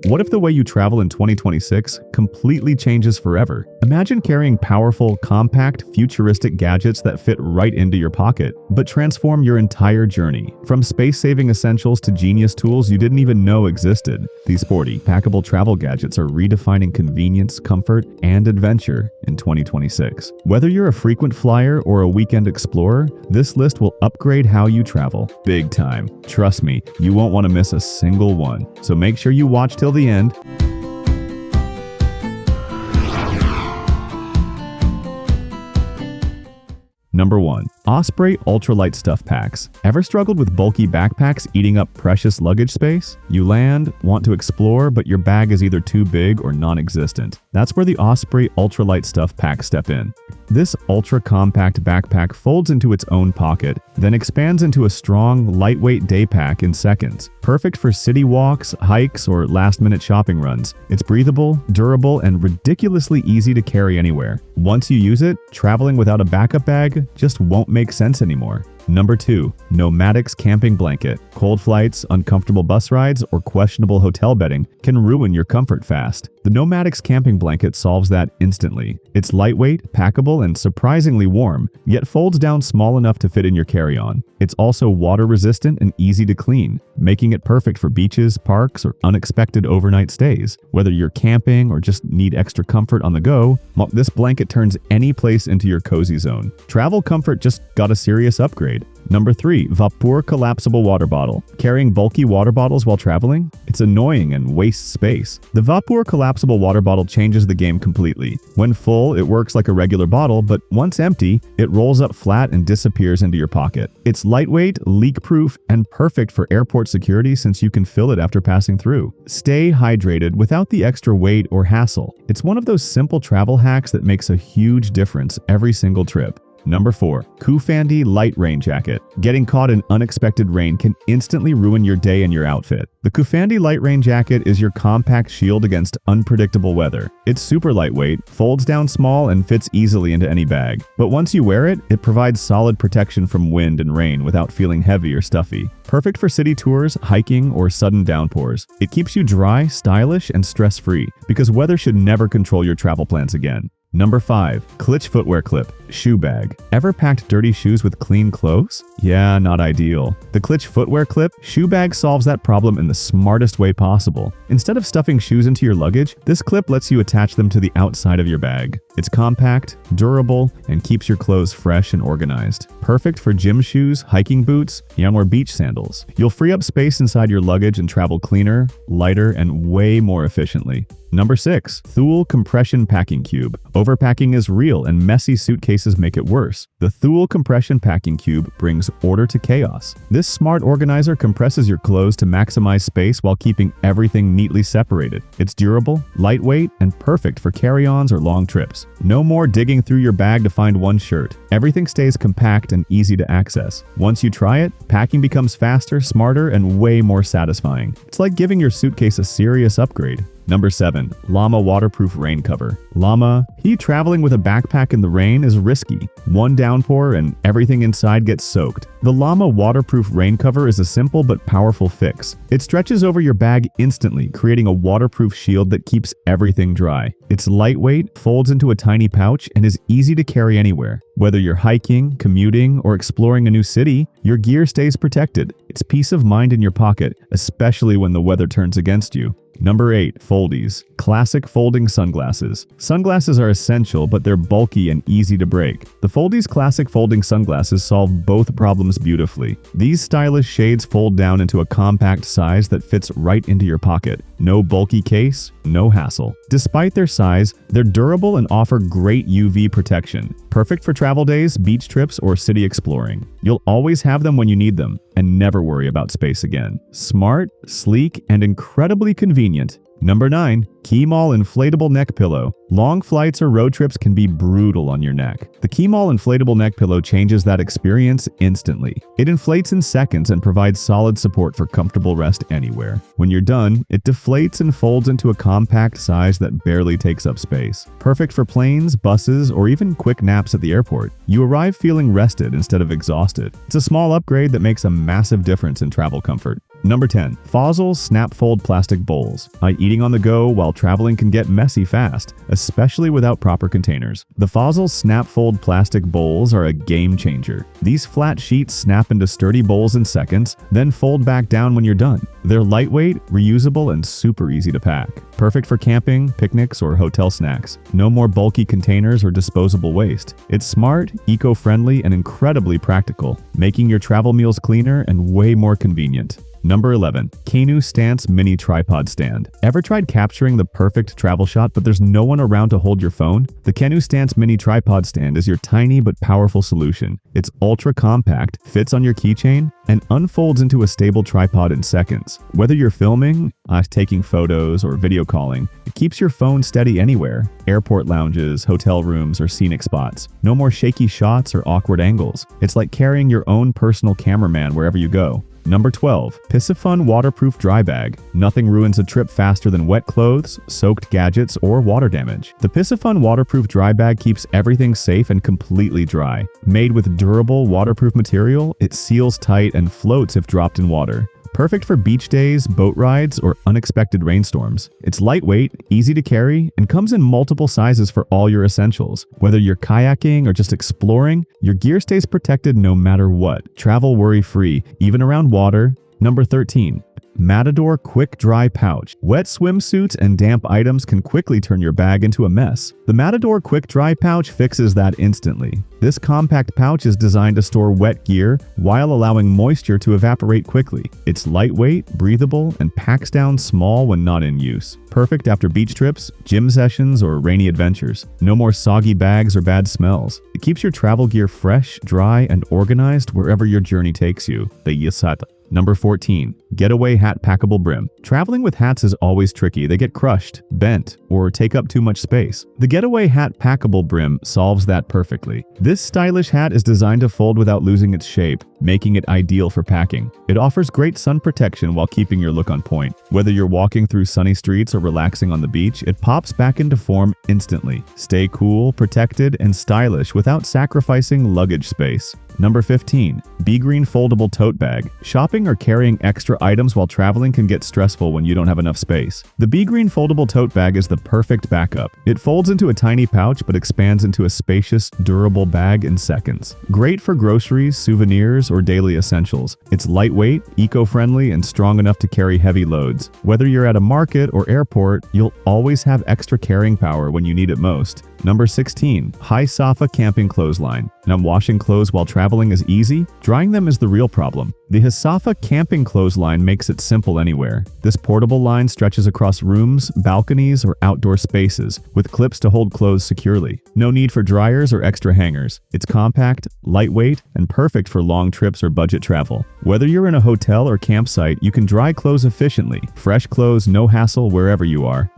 What if the way you travel in 2026 completely changes forever? Imagine carrying powerful, compact, futuristic gadgets that fit right into your pocket, but transform your entire journey. From space-saving essentials to genius tools you didn't even know existed, these sporty, packable travel gadgets are redefining convenience, comfort, and adventure in 2026. Whether you're a frequent flyer or a weekend explorer, this list will upgrade how you travel. Big time. Trust me, you won't want to miss a single one. So make sure you watch till the end. Number 1. Osprey Ultralight Stuff Packs. Ever struggled with bulky backpacks eating up precious luggage space? You land, want to explore, but your bag is either too big or non-existent. That's where the Osprey Ultralight Stuff Packs step in. This ultra-compact backpack folds into its own pocket, then expands into a strong, lightweight day pack in seconds. Perfect for city walks, hikes, or last-minute shopping runs. It's breathable, durable, and ridiculously easy to carry anywhere. Once you use it, traveling without a backup bag just won't make sense anymore. Number 2. Nomadix Camping Blanket. Cold flights, uncomfortable bus rides, or questionable hotel bedding can ruin your comfort fast. The Nomadix Camping Blanket solves that instantly. It's lightweight, packable, and surprisingly warm, yet folds down small enough to fit in your carry-on. It's also water-resistant and easy to clean, making it perfect for beaches, parks, or unexpected overnight stays. Whether you're camping or just need extra comfort on the go, this blanket turns any place into your cozy zone. Travel comfort just got a serious upgrade. Number 3. Vapur Collapsible Water Bottle. Carrying bulky water bottles while traveling? It's annoying and wastes space. The Vapur Collapsible Water Bottle changes the game completely. When full, it works like a regular bottle, but once empty, it rolls up flat and disappears into your pocket. It's lightweight, leak-proof, and perfect for airport security since you can fill it after passing through. Stay hydrated without the extra weight or hassle. It's one of those simple travel hacks that makes a huge difference every single trip. Number 4. COOFANDY Light Rain Jacket. Getting caught in unexpected rain can instantly ruin your day and your outfit. The COOFANDY Light Rain Jacket is your compact shield against unpredictable weather. It's super lightweight, folds down small, and fits easily into any bag. But once you wear it, it provides solid protection from wind and rain without feeling heavy or stuffy. Perfect for city tours, hiking, or sudden downpours. It keeps you dry, stylish, and stress-free, because weather should never control your travel plans again. Number 5. Klitch Footwear Clip. Shoe Bag. Ever packed dirty shoes with clean clothes? Yeah, not ideal. The Klitch Footwear Clip shoe bag solves that problem in the smartest way possible. Instead of stuffing shoes into your luggage, this clip lets you attach them to the outside of your bag. It's compact, durable, and keeps your clothes fresh and organized. Perfect for gym shoes, hiking boots, or beach sandals. You'll free up space inside your luggage and travel cleaner, lighter, and way more efficiently. Number 6. Thule Compression Packing Cube. Overpacking is real and messy suitcases make it worse. The Thule Compression Packing Cube brings order to chaos. This smart organizer compresses your clothes to maximize space while keeping everything neatly separated. It's durable, lightweight, and perfect for carry-ons or long trips. No more digging through your bag to find one shirt. Everything stays compact and easy to access. Once you try it, packing becomes faster, smarter, and way more satisfying. It's like giving your suitcase a serious upgrade. Number 7. LAMA Waterproof Rain Cover. LAMA, traveling with a backpack in the rain is risky. One downpour and everything inside gets soaked. The LAMA Waterproof Rain Cover is a simple but powerful fix. It stretches over your bag instantly, creating a waterproof shield that keeps everything dry. It's lightweight, folds into a tiny pouch, and is easy to carry anywhere. Whether you're hiking, commuting, or exploring a new city, your gear stays protected. It's peace of mind in your pocket, especially when the weather turns against you. Number 8. Foldies. Classic folding sunglasses. Sunglasses are essential, but they're bulky and easy to break. The Foldies classic folding sunglasses solve both problems beautifully. These stylish shades fold down into a compact size that fits right into your pocket. No bulky case, no hassle. Despite their size, they're durable and offer great UV protection. Perfect for travel days, beach trips, or city exploring. You'll always have them when you need them, and never worry about space again. Smart, sleek, and incredibly convenient. Number 9. Keemall Inflatable Neck Pillow. Long flights or road trips can be brutal on your neck. The Keemall inflatable neck pillow changes that experience instantly. It inflates in seconds and provides solid support for comfortable rest anywhere. When you're done, it deflates and folds into a compact size that barely takes up space. Perfect for planes, buses, or even quick naps at the airport. You arrive feeling rested instead of exhausted. It's a small upgrade that makes a massive difference in travel comfort. Number 10. Fozzils Snapfold Plastic Bowls. Eating on the go while traveling can get messy fast, especially without proper containers. The Fozzils Snapfold Plastic Bowls are a game changer. These flat sheets snap into sturdy bowls in seconds, then fold back down when you're done. They're lightweight, reusable, and super easy to pack. Perfect for camping, picnics, or hotel snacks. No more bulky containers or disposable waste. It's smart, eco-friendly, and incredibly practical, making your travel meals cleaner and way more convenient. Number 11. Kenu Stance Mini Tripod Stand. Ever tried capturing the perfect travel shot but there's no one around to hold your phone? The Kenu Stance Mini Tripod Stand is your tiny but powerful solution. It's ultra compact, fits on your keychain, and unfolds into a stable tripod in seconds. Whether you're filming, taking photos, or video calling, it keeps your phone steady anywhere. Airport lounges, hotel rooms, or scenic spots. No more shaky shots or awkward angles. It's like carrying your own personal cameraman wherever you go. Number 12. Piscifun Waterproof Dry Bag. Nothing ruins a trip faster than wet clothes, soaked gadgets, or water damage. The Piscifun Waterproof Dry Bag keeps everything safe and completely dry. Made with durable, waterproof material, it seals tight and floats if dropped in water. Perfect for beach days, boat rides, or unexpected rainstorms. It's lightweight, easy to carry, and comes in multiple sizes for all your essentials. Whether you're kayaking or just exploring, your gear stays protected no matter what. Travel worry-free, even around water. Number 13. Matador Quick Dry Pouch. Wet swimsuits and damp items can quickly turn your bag into a mess. The Matador Quick Dry Pouch fixes that instantly. This compact pouch is designed to store wet gear while allowing moisture to evaporate quickly. It's lightweight, breathable, and packs down small when not in use. Perfect after beach trips, gym sessions, or rainy adventures. No more soggy bags or bad smells. It keeps your travel gear fresh, dry, and organized wherever your journey takes you. Number 14. Getaway Hat Packable Brim. Traveling with hats is always tricky. They get crushed, bent, or take up too much space. The Getaway Hat Packable Brim solves that perfectly. This stylish hat is designed to fold without losing its shape, making it ideal for packing. It offers great sun protection while keeping your look on point. Whether you're walking through sunny streets or relaxing on the beach, it pops back into form instantly. Stay cool, protected, and stylish without sacrificing luggage space. Number 15. Be Green Foldable Tote Bag. Shopping or carrying extra items while traveling can get stressful when you don't have enough space. The Be Green Foldable Tote Bag is the perfect backup. It folds into a tiny pouch but expands into a spacious, durable bag in seconds. Great for groceries, souvenirs, or daily essentials. It's lightweight, eco-friendly, and strong enough to carry heavy loads. Whether you're at a market or airport, you'll always have extra carrying power when you need it most. Number 16. High Safa Camping Clothesline. Now, washing clothes while traveling is easy. Drying them is the real problem. The Hisafa Camping Clothesline makes it simple anywhere. This portable line stretches across rooms, balconies, or outdoor spaces, with clips to hold clothes securely. No need for dryers or extra hangers. It's compact, lightweight, and perfect for long trips or budget travel. Whether you're in a hotel or campsite, you can dry clothes efficiently. Fresh clothes, no hassle wherever you are.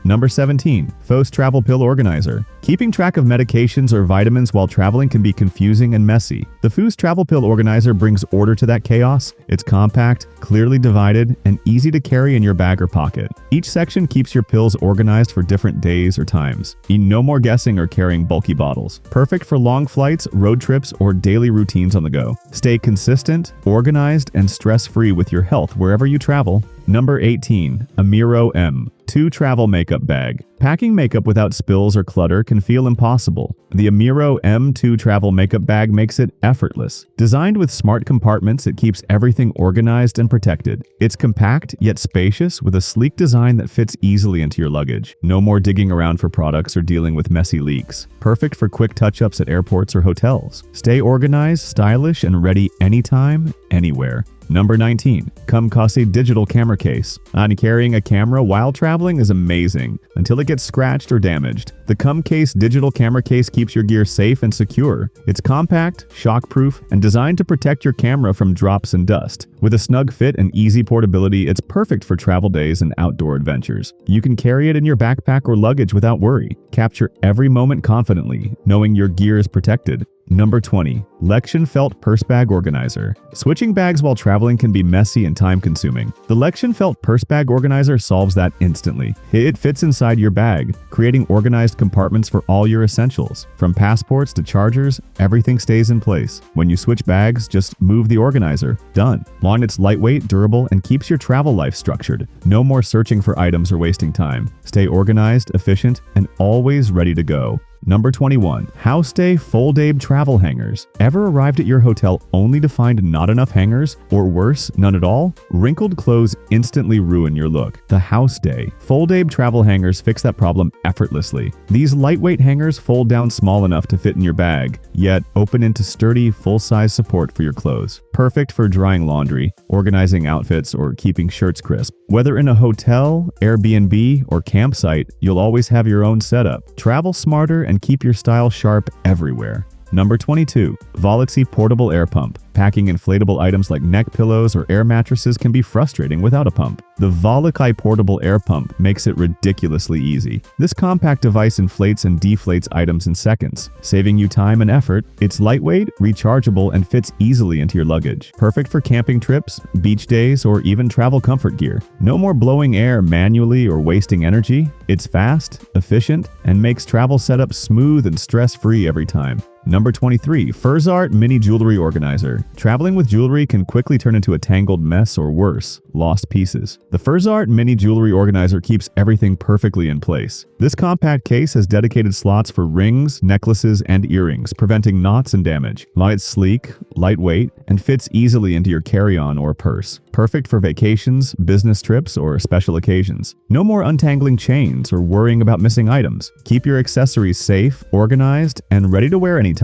Number 17. Fos Travel Pill Organizer. Keeping track of medications or vitamins while traveling can be confusing and messy. The Fos Travel Pill Organizer brings order to that chaos. It's compact, clearly divided, and easy to carry in your bag or pocket. Each section keeps your pills organized for different days or times. No more guessing or carrying bulky bottles. Perfect for long flights, road trips, or daily routines on the go. Stay consistent, organized, and stress-free with your health wherever you travel. Number 18. Amiro M. 2 Travel Makeup Bag. Packing makeup without spills or clutter can feel impossible. The Amiro M2 Travel Makeup Bag makes it effortless. Designed with smart compartments, it keeps everything organized and protected. It's compact yet spacious with a sleek design that fits easily into your luggage. No more digging around for products or dealing with messy leaks. Perfect for quick touch-ups at airports or hotels. Stay organized, stylish, and ready anytime, anywhere. Number 19. COOFANDY digital camera case. Carrying a camera while traveling is amazing until it gets scratched or damaged. The COOFANDY digital camera case keeps your gear safe and secure. It's compact, shockproof, and designed to protect your camera from drops and dust. With a snug fit and easy portability, it's perfect for travel days and outdoor adventures. You can carry it in your backpack or luggage without worry. Capture every moment confidently, knowing your gear is protected. Number 20. Lection Felt Purse Bag Organizer. Switching bags while traveling can be messy and time-consuming. The Lection Felt Purse Bag Organizer solves that instantly. It fits inside your bag, creating organized compartments for all your essentials. From passports to chargers, everything stays in place. When you switch bags, just move the organizer. Done. It's lightweight, durable, and keeps your travel life structured. No more searching for items or wasting time. Stay organized, efficient, and always ready to go. Number 21. Housestay Foldable Travel Hangers. Ever arrived at your hotel only to find not enough hangers, or worse, none at all? Wrinkled clothes instantly ruin your look. The Housestay Foldable Travel Hangers fix that problem effortlessly. These lightweight hangers fold down small enough to fit in your bag, yet open into sturdy, full-size support for your clothes. Perfect for drying laundry, organizing outfits, or keeping shirts crisp. Whether in a hotel, Airbnb, or campsite, you'll always have your own setup. Travel smarter and keep your style sharp everywhere. Number 22. Vapur Portable Air Pump. Packing inflatable items like neck pillows or air mattresses can be frustrating without a pump. The Vapur Portable Air Pump makes it ridiculously easy. This compact device inflates and deflates items in seconds, saving you time and effort. It's lightweight, rechargeable, and fits easily into your luggage. Perfect for camping trips, beach days, or even travel comfort gear. No more blowing air manually or wasting energy. It's fast, efficient, and makes travel setup smooth and stress-free every time. Number 23. Furzart Mini Jewelry Organizer. Traveling with jewelry can quickly turn into a tangled mess or worse, lost pieces. The Furzart Mini Jewelry Organizer keeps everything perfectly in place. This compact case has dedicated slots for rings, necklaces, and earrings, preventing knots and damage. It's sleek, lightweight, and fits easily into your carry-on or purse. Perfect for vacations, business trips, or special occasions. No more untangling chains or worrying about missing items. Keep your accessories safe, organized, and ready to wear anytime.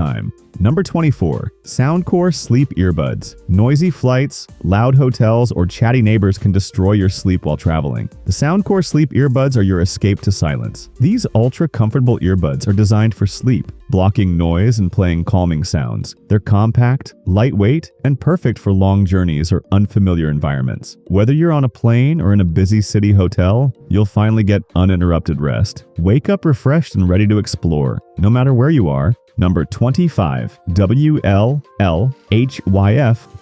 Number 24. Soundcore Sleep Earbuds. Noisy flights, loud hotels, or chatty neighbors can destroy your sleep while traveling. The Soundcore Sleep Earbuds are your escape to silence. These ultra-comfortable earbuds are designed for sleep, blocking noise and playing calming sounds. They're compact, lightweight, and perfect for long journeys or unfamiliar environments. Whether you're on a plane or in a busy city hotel, you'll finally get uninterrupted rest. Wake up refreshed and ready to explore, no matter where you are. Number 25. WLLHYF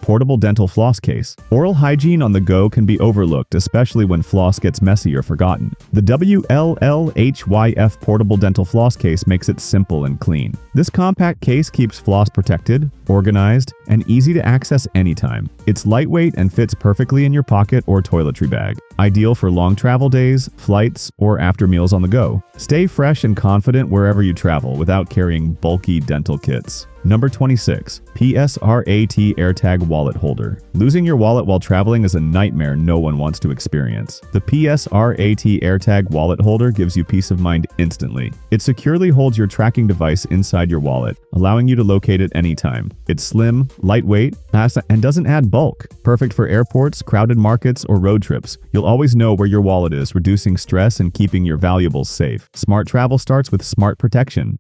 Portable Dental Floss Case. Oral hygiene on the go can be overlooked, especially when floss gets messy or forgotten. The WLLHYF Portable Dental Floss Case makes it simple and clean. This compact case keeps floss protected, organized, and easy to access anytime. It's lightweight and fits perfectly in your pocket or toiletry bag. Ideal for long travel days, flights, or after meals on the go. Stay fresh and confident wherever you travel without carrying bulky dental kits. Number 26. PSRAT AirTag Wallet Holder. Losing your wallet while traveling is a nightmare no one wants to experience. The PSRAT AirTag Wallet Holder gives you peace of mind instantly. It securely holds your tracking device inside your wallet, allowing you to locate it anytime. It's slim, lightweight, and doesn't add bulk. Perfect for airports, crowded markets, or road trips. You'll always know where your wallet is, reducing stress and keeping your valuables safe. Smart travel starts with smart protection.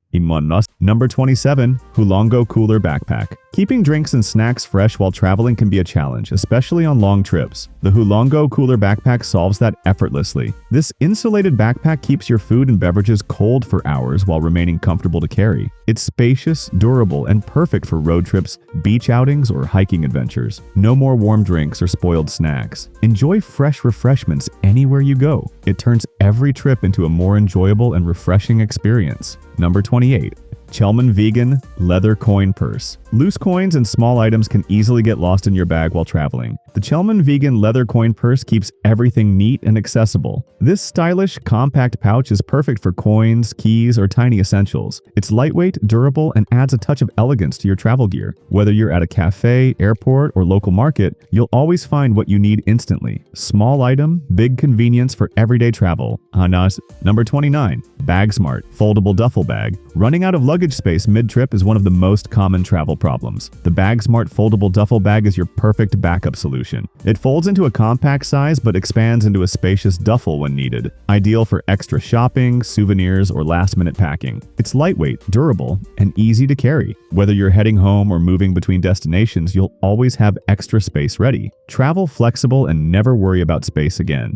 Number 27. Hulongo Cooler Backpack. Keeping drinks and snacks fresh while traveling can be a challenge, especially on long trips. The Hulongo Cooler Backpack solves that effortlessly. This insulated backpack keeps your food and beverages cold for hours while remaining comfortable to carry. It's spacious, durable, and perfect for road trips, beach outings, or hiking adventures. No more warm drinks or spoiled snacks. Enjoy fresh refreshments anywhere you go. It turns every trip into a more enjoyable and refreshing experience. Number 28. Chelman Vegan Leather Coin Purse. Loose coins and small items can easily get lost in your bag while traveling. The Chelman Vegan Leather Coin Purse keeps everything neat and accessible. This stylish, compact pouch is perfect for coins, keys, or tiny essentials. It's lightweight, durable, and adds a touch of elegance to your travel gear. Whether you're at a cafe, airport, or local market, you'll always find what you need instantly. Small item, big convenience for everyday travel. Number 29. Bag Smart Foldable Duffel Bag. Running out of luggage space mid-trip is one of the most common travel problems. The BagSmart foldable duffel bag is your perfect backup solution. It folds into a compact size but expands into a spacious duffel when needed, ideal for extra shopping, souvenirs, or last-minute packing. It's lightweight, durable, and easy to carry. Whether you're heading home or moving between destinations, you'll always have extra space ready. Travel flexible and never worry about space again.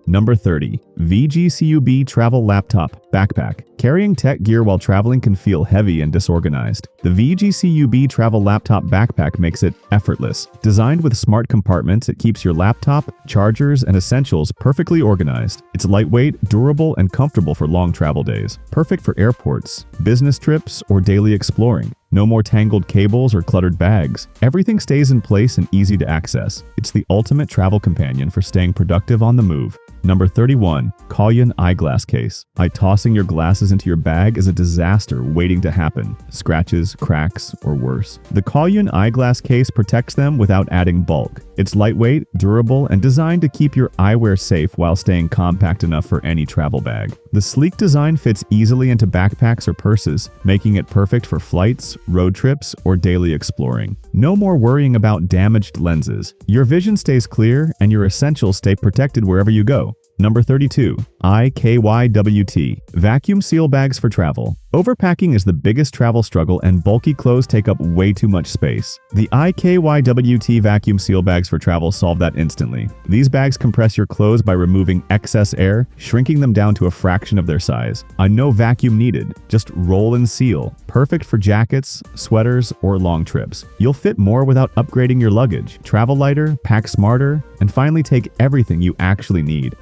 Number 30. VGCUB Travel Laptop Backpack. Carrying tech gear while traveling can feel heavy and disorganized. The VGCUB Travel Laptop Backpack makes it effortless. Designed with smart compartments, it keeps your laptop, chargers, and essentials perfectly organized. It's lightweight, durable, and comfortable for long travel days. Perfect for airports, business trips, or daily exploring. No more tangled cables or cluttered bags. Everything stays in place and easy to access. It's the ultimate travel companion for staying productive on the move. Number 31. Collapsible Eyeglass Case. Tossing your glasses into your bag is a disaster waiting to happen. Scratches, cracks, or worse. The Collapsible Eyeglass Case protects them without adding bulk. It's lightweight, durable, and designed to keep your eyewear safe while staying compact enough for any travel bag. The sleek design fits easily into backpacks or purses, making it perfect for flights, road trips, or daily exploring. No more worrying about damaged lenses. Your vision stays clear and your essentials stay protected wherever you go. Number 32. IKYWT Vacuum Seal Bags for Travel. Overpacking is the biggest travel struggle and bulky clothes take up way too much space. The IKYWT Vacuum Seal Bags for Travel solve that instantly. These bags compress your clothes by removing excess air, shrinking them down to a fraction of their size. No vacuum needed, just roll and seal. Perfect for jackets, sweaters, or long trips. You'll fit more without upgrading your luggage. Travel lighter, pack smarter, and finally take everything you actually need.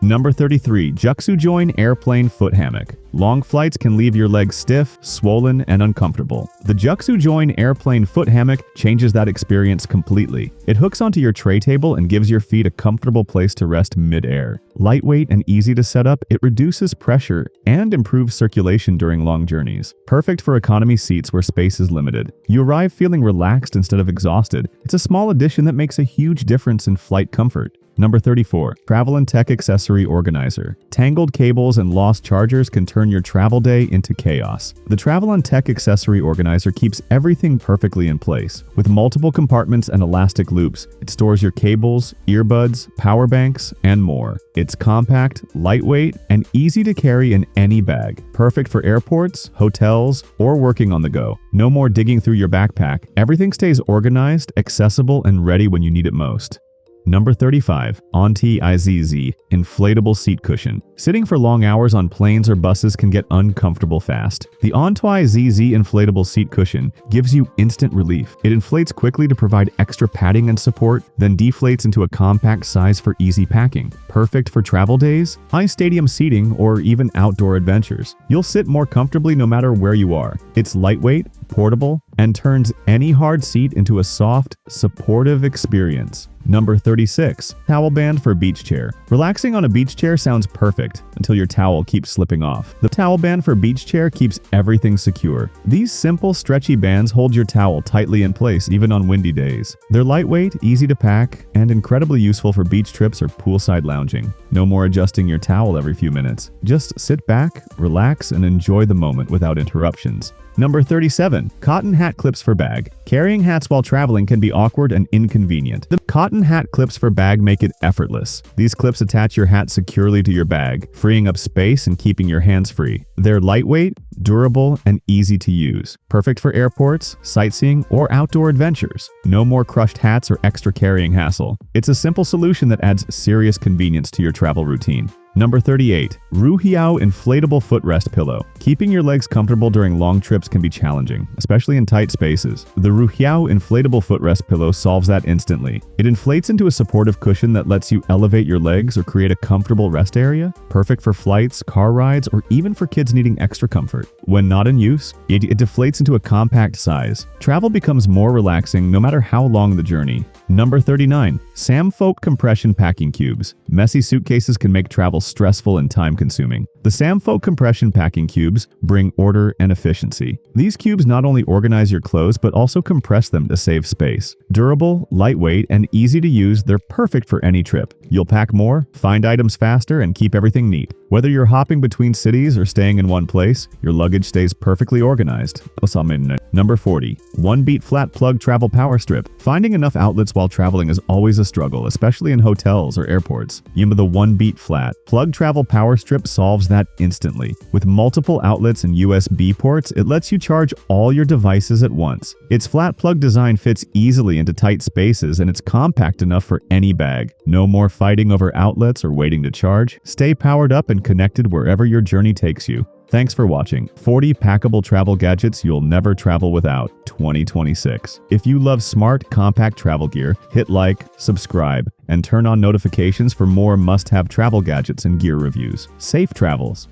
Number 33. Juxu Join Airplane Foot Hammock. Long flights can leave your legs stiff, swollen, and uncomfortable. The Juxu Join Airplane Foot Hammock changes that experience completely. It hooks onto your tray table and gives your feet a comfortable place to rest mid-air. Lightweight and easy to set up, it reduces pressure and improves circulation during long journeys. Perfect for economy seats where space is limited. You arrive feeling relaxed instead of exhausted. It's a small addition that makes a huge difference in flight comfort. Number 34. Travel and Tech Accessory Organizer. Tangled cables and lost chargers can turn your travel day into chaos. The Travel and Tech Accessory Organizer keeps everything perfectly in place. With multiple compartments and elastic loops, it stores your cables, earbuds, power banks, and more. It's compact, lightweight, and easy to carry in any bag. Perfect for airports, hotels, or working on the go. No more digging through your backpack. Everything stays organized, accessible, and ready when you need it most. Number 35. Onti-IZZ Inflatable Seat Cushion. Sitting for long hours on planes or buses can get uncomfortable fast. The Onti-IZZ Inflatable Seat Cushion gives you instant relief. It inflates quickly to provide extra padding and support, then deflates into a compact size for easy packing. Perfect for travel days, high stadium seating, or even outdoor adventures. You'll sit more comfortably no matter where you are. It's lightweight, portable, and turns any hard seat into a soft, supportive experience. Number 36. Towel Band for Beach Chair. Relaxing on a beach chair sounds perfect until your towel keeps slipping off. The Towel Band for Beach Chair keeps everything secure. These simple, stretchy bands hold your towel tightly in place even on windy days. They're lightweight, easy to pack, and incredibly useful for beach trips or poolside lounging. No more adjusting your towel every few minutes. Just sit back, relax, and enjoy the moment without interruptions. Number 37. Cotton Hat Clips for Bag. Carrying hats while traveling can be awkward and inconvenient. The cotton hat clips for bag make it effortless. These clips attach your hat securely to your bag, freeing up space and keeping your hands free. They're lightweight, durable, and easy to use. Perfect for airports, sightseeing, or outdoor adventures. No more crushed hats or extra carrying hassle. It's a simple solution that adds serious convenience to your travel routine. Number 38. Ruhiao Inflatable Footrest Pillow. Keeping your legs comfortable during long trips can be challenging, especially in tight spaces. The Ruhiao Inflatable Footrest Pillow solves that instantly. It inflates into a supportive cushion that lets you elevate your legs or create a comfortable rest area. Perfect for flights, car rides, or even for kids needing extra comfort. When not in use, it deflates into a compact size. Travel becomes more relaxing no matter how long the journey. Number 39. Snapfold Compression Packing Cubes. Messy suitcases can make travel stressful and time-consuming. The Snapfold compression packing cubes bring order and efficiency. These cubes not only organize your clothes but also compress them to save space. Durable, lightweight, and easy to use, they're perfect for any trip. You'll pack more, find items faster, and keep everything neat. Whether you're hopping between cities or staying in one place, your luggage stays perfectly organized. Number 40. 1-beat flat plug travel power strip. Finding enough outlets while traveling is always a struggle, especially in hotels or airports. The 1-beat flat plug travel power strip solves that instantly. With multiple outlets and USB ports, it lets you charge all your devices at once. Its flat plug design fits easily into tight spaces, and it's compact enough for any bag. No more fighting over outlets or waiting to charge. Stay powered up and connected wherever your journey takes you. Thanks for watching 40 packable travel gadgets you'll never travel without 2026. If you love smart, compact travel gear, hit like, subscribe, and turn on notifications for more must-have travel gadgets and gear reviews. Safe travels!